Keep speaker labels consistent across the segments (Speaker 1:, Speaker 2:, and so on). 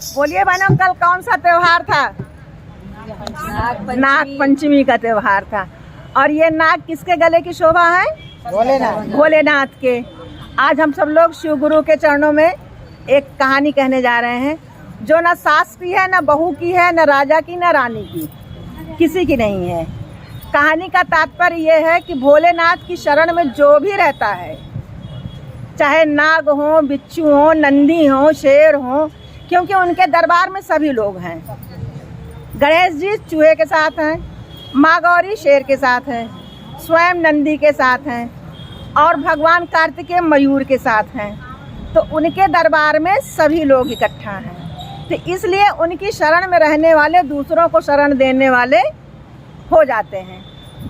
Speaker 1: बोलिए बहनों, कल कौन सा त्योहार था? नाग पंचमी का त्योहार था। और ये नाग किसके गले की शोभा है? भोलेनाथ के। आज हम सब लोग शिव गुरु के चरणों में एक कहानी कहने जा रहे हैं, जो न सास की है, न बहू की है, न राजा की, न रानी की, किसी की नहीं है। कहानी का तात्पर्य ये है कि भोलेनाथ की शरण में जो भी रहता है, चाहे नाग हो, बिच्छू हो, नंदी हो, शेर हो, क्योंकि उनके दरबार में सभी लोग हैं। गणेश जी चूहे के साथ हैं, माँ गौरी शेर के साथ हैं, स्वयं नंदी के साथ हैं और भगवान कार्तिकेय मयूर के साथ हैं। तो उनके दरबार में सभी लोग इकट्ठा हैं। तो इसलिए उनकी शरण में रहने वाले दूसरों को शरण देने वाले हो जाते हैं।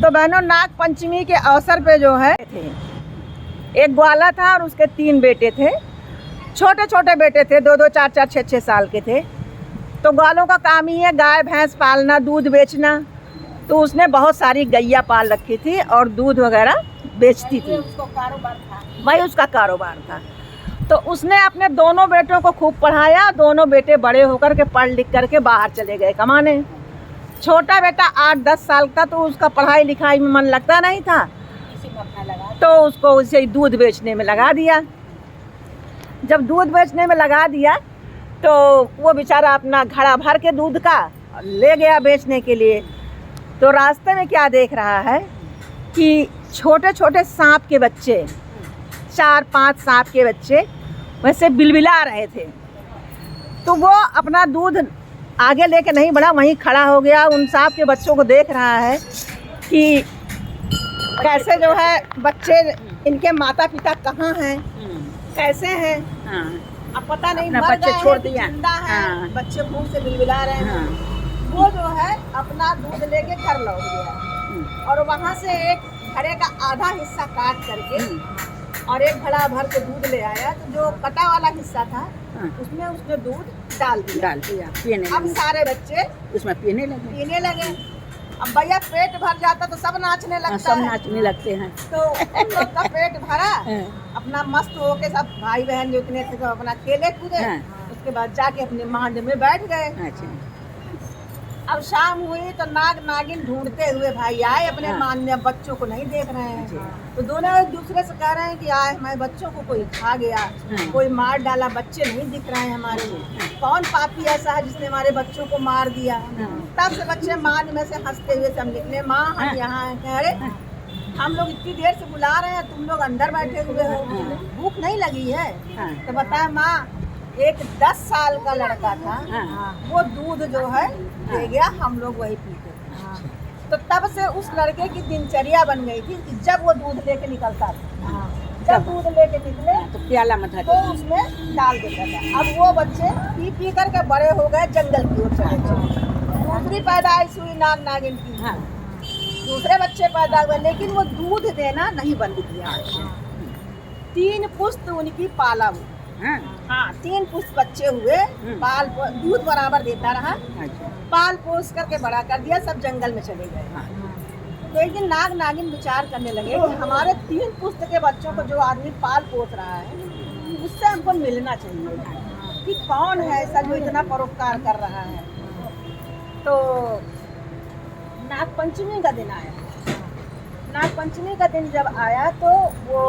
Speaker 1: तो बहनों, नाग पंचमी के अवसर पे जो है एक ग्वाला था और उसके 3 बेटे थे। छोटे छोटे बेटे थे, 2-2, 4-4, 6-6 साल के थे। तो ग्वालों का काम ही है गाय भैंस पालना, दूध बेचना। तो उसने बहुत सारी गैया पाल रखी थी और दूध वगैरह बेचती थी। उसको कारोबार था, वही उसका कारोबार था। तो उसने अपने दोनों बेटों को खूब पढ़ाया। दोनों बेटे बड़े होकर के पढ़ लिख करके बाहर चले गए कमाने। छोटा बेटा 8-10 साल का, तो उसका पढ़ाई लिखाई में मन लगता नहीं था, तो उसको उसे दूध बेचने में लगा दिया। जब दूध बेचने में लगा दिया तो वो बेचारा अपना घड़ा भर के दूध का ले गया बेचने के लिए। तो रास्ते में क्या देख रहा है कि छोटे छोटे सांप के बच्चे, 4-5 सांप के बच्चे वैसे बिलबिला रहे थे। तो वो अपना दूध आगे लेके नहीं बढ़ा, वहीं खड़ा हो गया। उन सांप के बच्चों को देख रहा है कि कैसे जो है बच्चे, इनके माता पिता कहाँ हैं, कैसे हैं। अब पता नहीं मर गए हैं कि जिंदा हैं। बच्चे मुंह से बिलबिला रहे हैं। वो जो है अपना दूध लेके घर लौट गया और वहाँ से एक घड़े का आधा हिस्सा काट करके और एक घड़ा भर के दूध ले आया। तो जो कटा वाला हिस्सा था उसमें उसने दूध डाल दिया पीने। अब सारे बच्चे उसमें पीने लगे। अब भैया पेट भर जाता तो सब नाचने लगते हैं। तो उन लोग का पेट भरा, अपना मस्त होके सब भाई बहन जितने थे तो अपना खेले कूदे। उसके बाद जाके अपने मांझ में बैठ गए। अब शाम हुई तो नाग नागिन ढूंढते हुए भाई आए अपने मान में। अब बच्चों को नहीं देख रहे हैं, तो दोनों एक दूसरे से कह रहे हैं कि आए हमारे बच्चों को कोई खा गया, कोई मार डाला, बच्चे नहीं दिख रहे हैं हमारे। कौन पापी ऐसा है जिसने हमारे बच्चों को मार दिया? तब से बच्चे मान में से हंसते हुए सब निकले। माँ हम यहाँ हैं। कह रहे हम लोग इतनी देर से बुला रहे हैं, तुम लोग अंदर बैठे हुए हो, भूख नहीं लगी है? तो बताए माँ, एक 10 साल का लड़का था, वो दूध जो है दे गया, हम लोग वही पीते। तो तब से उस लड़के की दिनचर्या बन गई थी कि जब वो दूध लेके निकलता था, जब दूध लेके निकले तो प्याला में तो उसमें डाल देता था। अब वो बच्चे पी पी करके बड़े हो गए, जंगल की ओर चले गए। दूसरी पैदाइश हुई नाग नागिन की, दूसरे बच्चे पैदा हुए, लेकिन वो दूध देना नहीं बंद किया। 3 पुस्त उनकी पाला हुई। 3 पुस्त बच्चे हुए, पाल दूध बराबर देता रहा, पाल पोस करके बड़ा कर दिया, सब जंगल में चले गए। तो एक दिन नाग नागिन विचार करने लगे कि हमारे 3 पुस्त के बच्चों को जो आदमी पाल पोस रहा है, उससे हमको मिलना चाहिए कि कौन है ऐसा जो इतना परोपकार कर रहा है। तो नाग पंचमी का दिन आया। नाग पंचमी का दिन जब आया तो वो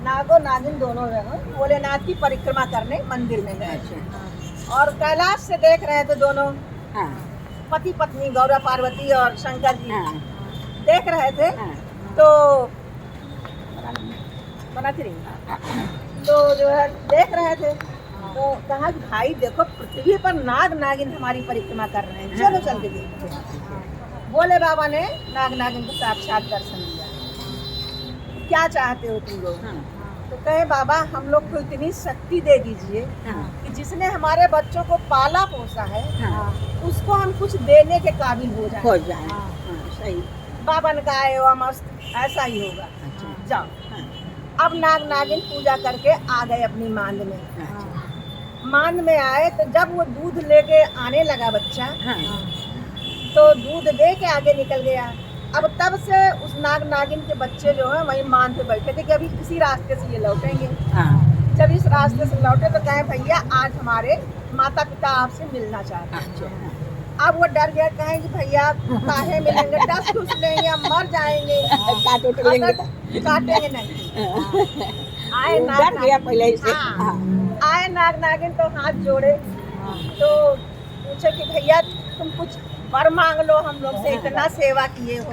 Speaker 1: नागो नागिन दोनों भोलेनाथ की परिक्रमा करने मंदिर में गए और कैलाश से देख रहे थे दोनों पति पत्नी, गौरा पार्वती और शंकर जी देख रहे थे। तो बनाती रही, तो जो है देख रहे थे, तो कहा कि भाई देखो, पृथ्वी पर नाग नागिन हमारी परिक्रमा कर रहे हैं, चलो चल के देखते हैं। भोले बाबा ने नाग नागिन को साक्षात दर्शन दिया। क्या चाहते हो तुम लोग? तो कहे बाबा हम लोग को इतनी शक्ति दे दीजिए कि जिसने हमारे बच्चों को पाला पोसा है, उसको हम कुछ देने के काबिल हो जाए। सही बाबा ने कहा मस्त ऐसा ही होगा, जाओ। अब नाग नागिन पूजा करके आ गए अपनी मांद में। मांद में आए तो जब वो दूध लेके आने लगा बच्चा, तो दूध दे के आगे निकल गया। अब तब से उस नाग नागिन के बच्चे जो हैं वही मान पे बैठे थे कि अभी किसी रास्ते से ये लौटेंगे। जब इस रास्ते से लौटे तो कहे भैया आज हमारे माता पिता आपसे मिलना चाहते हैं। अब वो डर गया, कहे कि भैया काहे मिलेंगे, डस घुस लेंगे, हम मर जाएंगे, काटेंगे नहीं। आए नाग नागिन, आए नाग नागिन तो हाथ जोड़े तो पूछे कि भैया तुम कुछ वर मांग लो, हम लोग से इतना सेवा किए हो।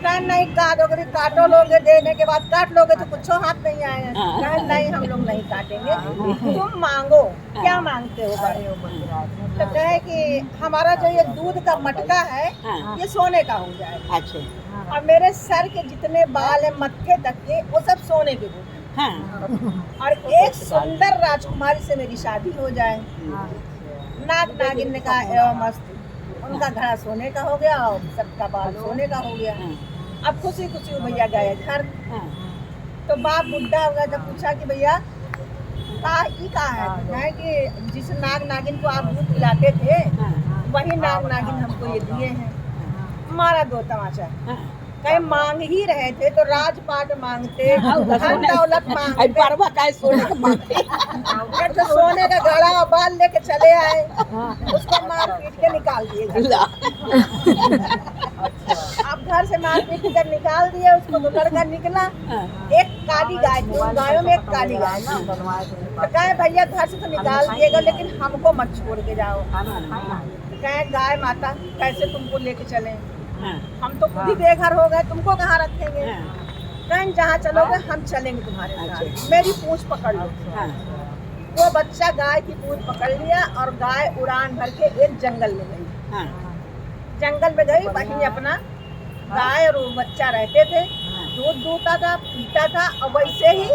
Speaker 1: कहे नहीं काटो लोगे, देने के बाद काट लोगे तो कुछ हाथ नहीं आएगा। कहे नहीं हम लोग नहीं काटेंगे, तुम मांगो, क्या मांगते हो बड़े? तो कहे कि हमारा जो ये दूध का मटका है ये सोने का हो जाए। अच्छा। और मेरे सर के जितने बाल है मत्थे तक के वो सब सोने के हो। और एक सुंदर राजकुमारी से मेरी शादी हो जाए। नाग नागिन ने कहा एवं मस्त, उनका घड़ा सोने का हो गया और सबका बाल सोने का हो गया। अब खुशी खुशी भैया गए घर। तो बाप बुढ़ा हो गया, जब पूछा कि भैया कहा है कि जिस नाग नागिन को आप दूध पिलाते थे वही नाग नागिन हमको ये दिए हैं। मारा दो तमाचा। कहीं मांग ही रहे थे तो राजपाट मांगते, धन दौलत मांगते, तो सोने का घड़ा और बाल लेके चले आए, उसको मार पीट के निकाल दिए। अब घर से मार पीट कर निकाल दिए उसको। तो लड़का निकला, एक काली गाय थी, उन गायों में एक काली गाय थी। तो कहे भैया घर से तो निकाल दिएगा लेकिन हमको मत छोड़ के जाओ। कहे गाय माता कैसे तुमको लेके चले, हम तो खुद ही बेघर हो गए, तुमको कहाँ रखेंगे? कहीं जहाँ चलोगे हम चलेंगे तुम्हारे साथ, मेरी पूंछ पकड़ लो। वो बच्चा गाय की पूंछ पकड़ लिया और गाय उड़ान भर के एक जंगल में गई। जंगल में गई, वहीं अपना गाय और वो बच्चा रहते थे, दूध दूता था, पीता था। और वैसे ही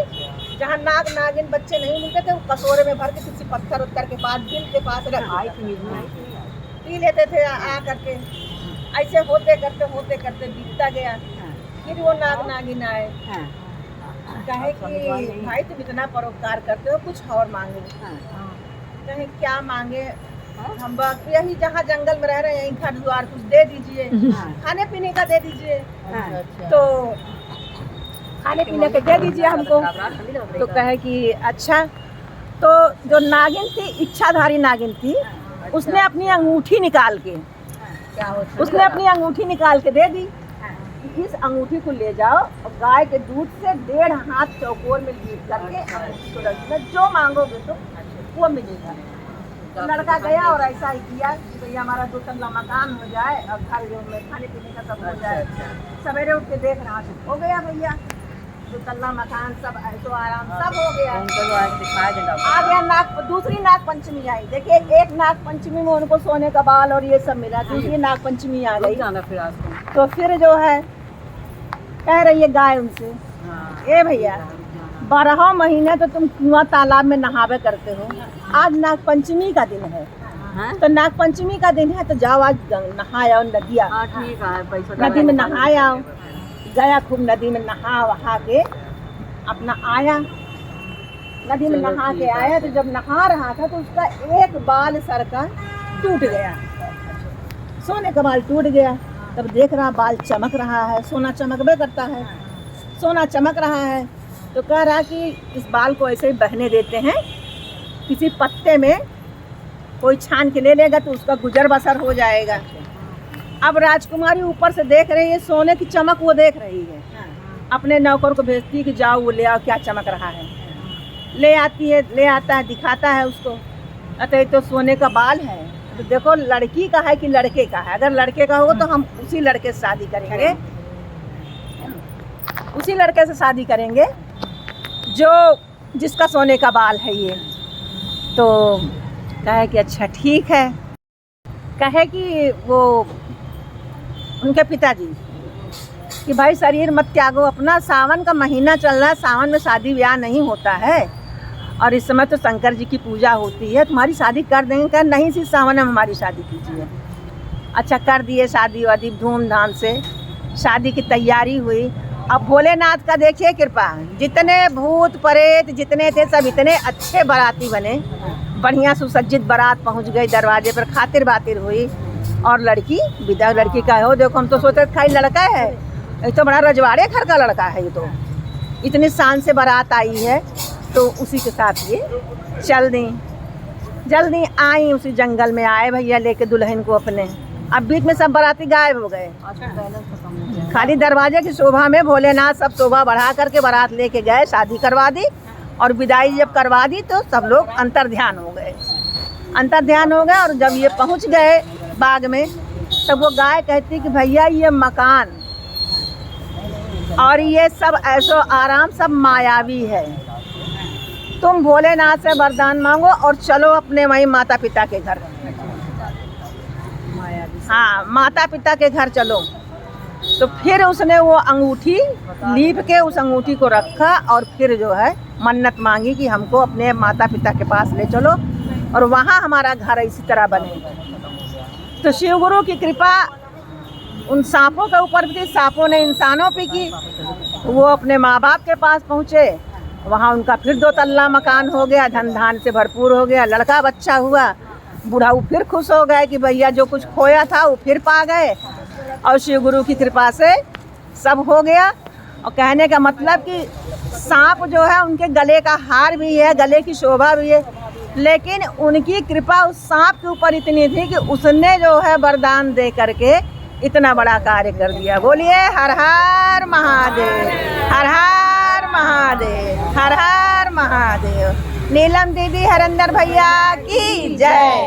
Speaker 1: जहाँ नाग नागिन बच्चे नहीं मिलते थे वो कटोरे में भर के किसी पत्थर उत्तर के पास दिल के पास रख पी लेते थे आ करके। ऐसे होते करते बीतता गया। फिर वो नाग नागिन आए, कहे कि भाई तुम इतना परोपकार करते हो, कुछ और मांगे। कहे क्या मांगे? हम बाकी यही जहाँ जंगल में रह रहे हैं यहीं घर द्वार कुछ दे दीजिए, खाने पीने का दे दीजिए। तो खाने पीने का दे दीजिए हमको। तो कहे कि अच्छा। तो जो नागिन थी, इच्छाधारी नागिन थी, उसने अपनी अंगूठी निकाल के दे दी। इस अंगूठी को ले जाओ और गाय के दूध से 1.5 हाथ चौकोर में लीप करके जो मांगोगे तो वो मिलेगा। तो लड़का गया और ऐसा ही किया कि भैया हमारा 2 तल्ला मकान हो जाए और घर में खाने पीने का सब हो जाए। सवेरे उठ के देख रहा हो गया भैया 2 तल्ला मकान, सब ऐसो आराम सब हो गया। आ गया दूसरी नाग पंचमी आई। देखिए एक नाग पंचमी में उनको सोने का बाल और ये सब मिला, दूसरी नाग पंचमी आ गई। तो फिर जो है कह रही है गाय उनसे, ए भैया 12 महीने तो तुम कुआं तालाब में नहावे करते हो, आज नाग पंचमी का दिन है। तो नाग पंचमी का दिन है तो जाओ आज नहाया नदिया, नदी में नहाया। गया खूब नदी में नहा वहा के अपना आया। नदी में नहा के आया तो जब नहा रहा था तो उसका एक बाल सर का टूट गया, सोने का बाल टूट गया। तब देख रहा बाल चमक रहा है, सोना चमकबे करता है, सोना चमक रहा है। तो कह रहा कि इस बाल को ऐसे ही बहने देते हैं, किसी पत्ते में कोई छान के ले लेगा तो उसका गुजर बसर हो जाएगा। अब राजकुमारी ऊपर से देख रही है, सोने की चमक वो देख रही है। अपने नौकर को भेजती है कि जाओ वो ले आओ क्या चमक रहा है। ले आती है, ले आता है, दिखाता है उसको। अतः तो सोने का बाल है। तो देखो लड़की का है कि लड़के का है? अगर लड़के का हो तो हम उसी लड़के से शादी करेंगे, उसी लड़के से शादी करेंगे जो जिसका सोने का बाल है ये। तो कहे कि अच्छा ठीक है। कहे कि वो उनके पिताजी कि भाई शरीर मत त्यागो अपना, सावन का महीना चल रहा है, सावन में शादी ब्याह नहीं होता है और इस समय तो शंकर जी की पूजा होती है, तुम्हारी शादी कर देंगे। क्या नहीं सी सावन में हमारी शादी कीजिए। अच्छा कर दिए शादी वादी धूमधाम से, शादी की तैयारी हुई। अब भोलेनाथ का देखिए कृपा, जितने भूत प्रेत जितने थे सब इतने अच्छे बाराती बने, बढ़िया सुसज्जित बारात पहुंच गई दरवाजे पर, खातिर बातिर हुई और लड़की विदा। लड़की का हो देखो, हम तो सोचते खाली लड़का है, ये तो बड़ा रजवाड़े घर का लड़का है। ये तो इतनी शान से बारात आई है तो उसी के साथ ये चल दी। जल्दी आई, उसी जंगल में आए भैया लेके दुल्हन को अपने। अब बीच में सब बाराती गायब हो गए, खाली दरवाजे की शोभा में भोलेनाथ सब शोभा बढ़ा करके बारात लेके गए, शादी करवा दी। और विदाई जब करवा दी तो सब लोग अंतर ध्यान हो गए। और जब ये पहुंच गए बाग में, तब वो गाय कहती कि भैया ये मकान और ये सब ऐशो आराम सब मायावी है, तुम भोलेनाथ से वरदान मांगो और चलो अपने वहीं माता पिता के घर। हाँ, माता पिता के घर चलो। तो फिर उसने वो अंगूठी लीप के उस अंगूठी को रखा और फिर जो है मन्नत मांगी कि हमको अपने माता पिता के पास ले चलो और वहाँ हमारा घर इसी तरह बने। तो शिव गुरु की कृपा उन सांपों के ऊपर भी थी, सांपों ने इंसानों पे की। वो अपने माँ बाप के पास पहुँचे, वहाँ उनका फिर 2 तल्ला मकान हो गया, धन धान से भरपूर हो गया, लड़का बच्चा हुआ। बुढ़ाऊ फिर खुश हो गए कि भैया जो कुछ खोया था वो फिर पा गए और शिव गुरु की कृपा से सब हो गया। और कहने का मतलब कि सांप जो है उनके गले का हार भी है, गले की शोभा भी है, लेकिन उनकी कृपा उस सांप के ऊपर इतनी थी कि उसने जो है वरदान दे करके इतना बड़ा कार्य कर दिया। बोलिए हर हर महादेव, हर हर महादेव, हर हर महादेव। नीलम दीदी, हरेंद्र भैया की जय।